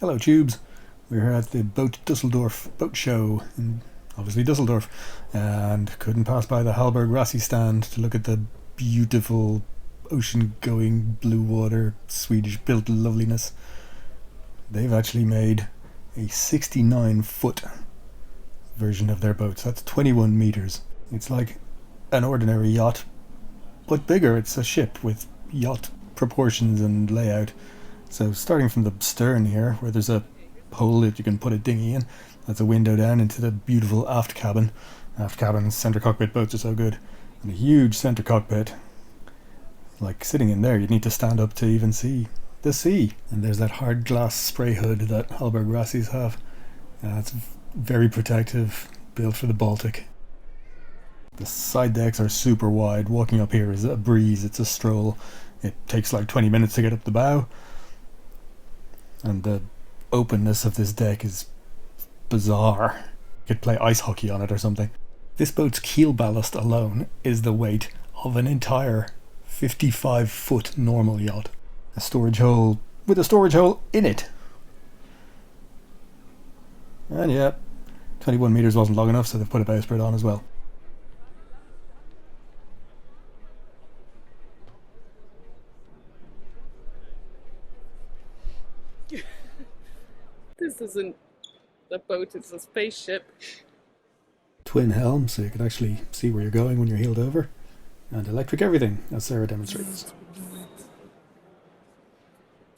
Hello tubes, we're here at the Boat Dusseldorf boat show in obviously Dusseldorf, and couldn't pass by the Hallberg-Rassy stand to look at the beautiful ocean going blue water Swedish built loveliness. They've actually made a 69-foot version of their boats. That's 21 meters. It's like an ordinary yacht but bigger. It's a ship with yacht proportions and layout. So starting from the stern here, where there's a hole that you can put a dinghy in, that's a window down into the beautiful aft cabin. Aft cabins, centre cockpit boats are so good. And a huge centre cockpit. Like sitting in there, you'd need to stand up to even see the sea. And there's that hard glass spray hood that Hallberg-Rassys have. It's very protective, built for the Baltic. The side decks are super wide. Walking up here is a breeze, it's a stroll. It takes like 20 minutes to get up the bow. And the openness of this deck is bizarre. You could play ice hockey on it or something. This boat's keel ballast alone is the weight of an entire 55-foot normal yacht. A storage hole with a storage hole in it. And yeah, 21 meters wasn't long enough, so they've put a bowsprit on as well. This isn't a boat, it's a spaceship. Twin helm, so you can actually see where you're going when you're heeled over. And electric everything, as Sarah demonstrates.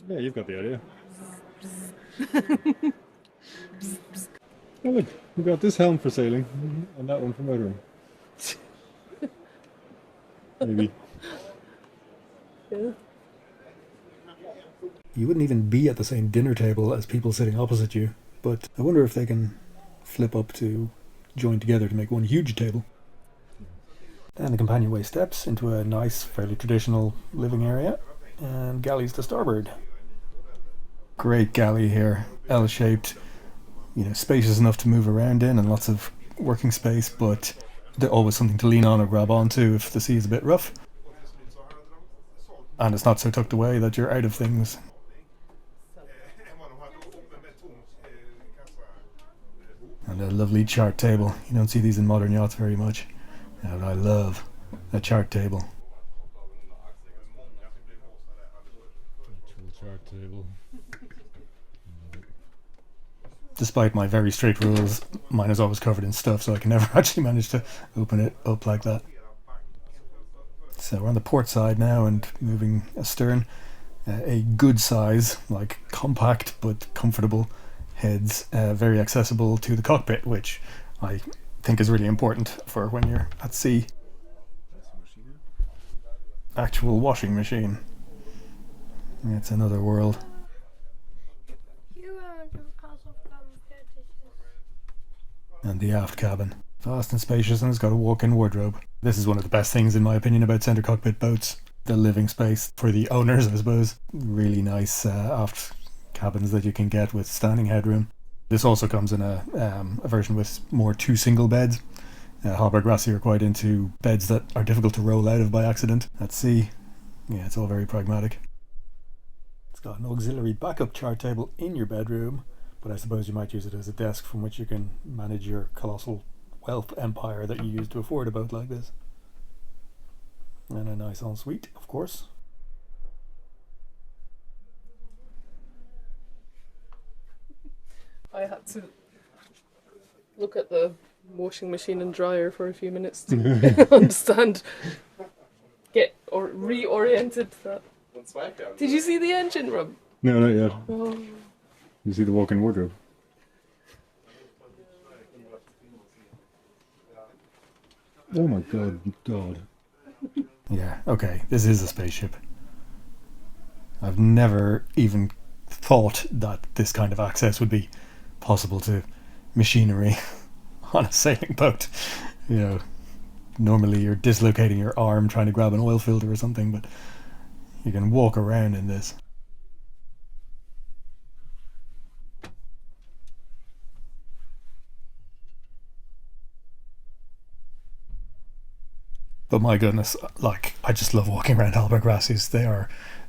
Yeah, you've got the idea. Oh look, we've got this helm for sailing, and that one for motoring. Maybe. Yeah. You wouldn't even be at the same dinner table as people sitting opposite you, but I wonder if they can flip up to join together to make one huge table. And the companionway steps into a nice, fairly traditional living area, and galleys to starboard. Great galley here, L-shaped, spacious enough to move around in and lots of working space, but there's always something to lean on or grab onto if the sea is a bit rough. And it's not so tucked away that you're out of things. And a lovely chart table. You don't see these in modern yachts very much. And I love a chart table. Actual chart table. Despite my very strict rules, mine is always covered in stuff, so I can never actually manage to open it up like that. So we're on the port side now and moving astern. A good size, like compact but comfortable heads, very accessible to the cockpit, which I think is really important for when you're at sea. Actual washing machine. It's another world. And the aft cabin. Vast and spacious, and it's got a walk-in wardrobe. This is one of the best things in my opinion about centre cockpit boats. The living space for the owners, I suppose. Really nice aft cabins that you can get with standing headroom. This also comes in a version with more 2 single beds. Hallberg-Rassy are quite into beds that are difficult to roll out of by accident at sea. Yeah, it's all very pragmatic. It's got an auxiliary backup chart table in your bedroom, but I suppose you might use it as a desk from which you can manage your colossal wealth empire that you use to afford a boat like this. And a nice ensuite, of course. I had to look at the washing machine and dryer for a few minutes to understand, reoriented that. Did you see the engine room? No, not yet. Oh. You see the walk-in wardrobe? Oh my god. Yeah, okay, this is a spaceship. I've never even thought that this kind of access would be possible to machinery on a sailing boat. Normally you're dislocating your arm trying to grab an oil filter or something, but you can walk around in this. But my goodness, I just love walking around Hallberg-Rassys.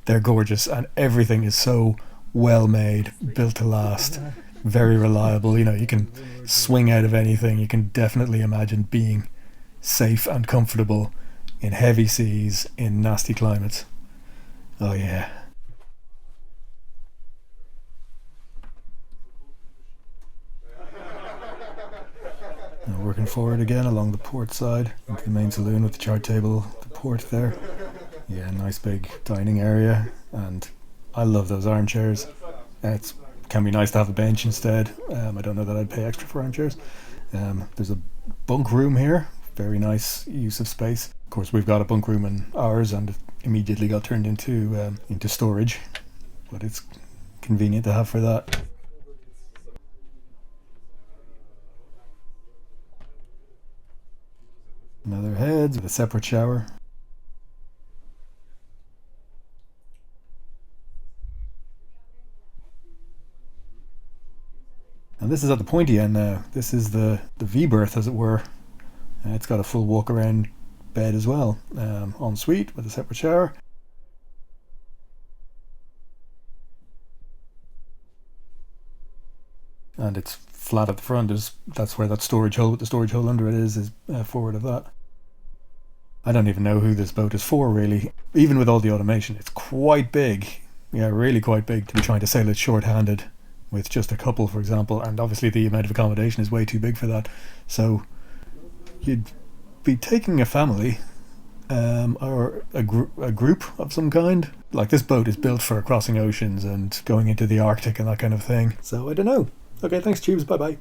They're gorgeous, and everything is so well made, built to last, very reliable. You know, you can swing out of anything. You can definitely imagine being safe and comfortable in heavy seas in nasty climates. Oh yeah. Now working forward again along the port side into the main saloon with the chart table, the port there. Yeah, nice big dining area, and I love those armchairs. It can be nice to have a bench instead. I don't know that I'd pay extra for armchairs. There's a bunk room here, very nice use of space. Of course, we've got a bunk room in ours, and it immediately got turned into storage, but it's convenient to have for that. Another head with a separate shower. And this is at the pointy end now. This is the V berth, as it were. It's got a full walk around bed as well. En suite with a separate shower. And it's flat at the front. That's where that storage hole with the storage hole under it is forward of that. I don't even know who this boat is for, really. Even with all the automation, it's quite big. Yeah, really quite big to be trying to sail it short-handed with just a couple, for example. And obviously the amount of accommodation is way too big for that. So you'd be taking a family or a group of some kind. Like, this boat is built for crossing oceans and going into the Arctic and that kind of thing. So I don't know. Okay, thanks, Tubes. Bye-bye.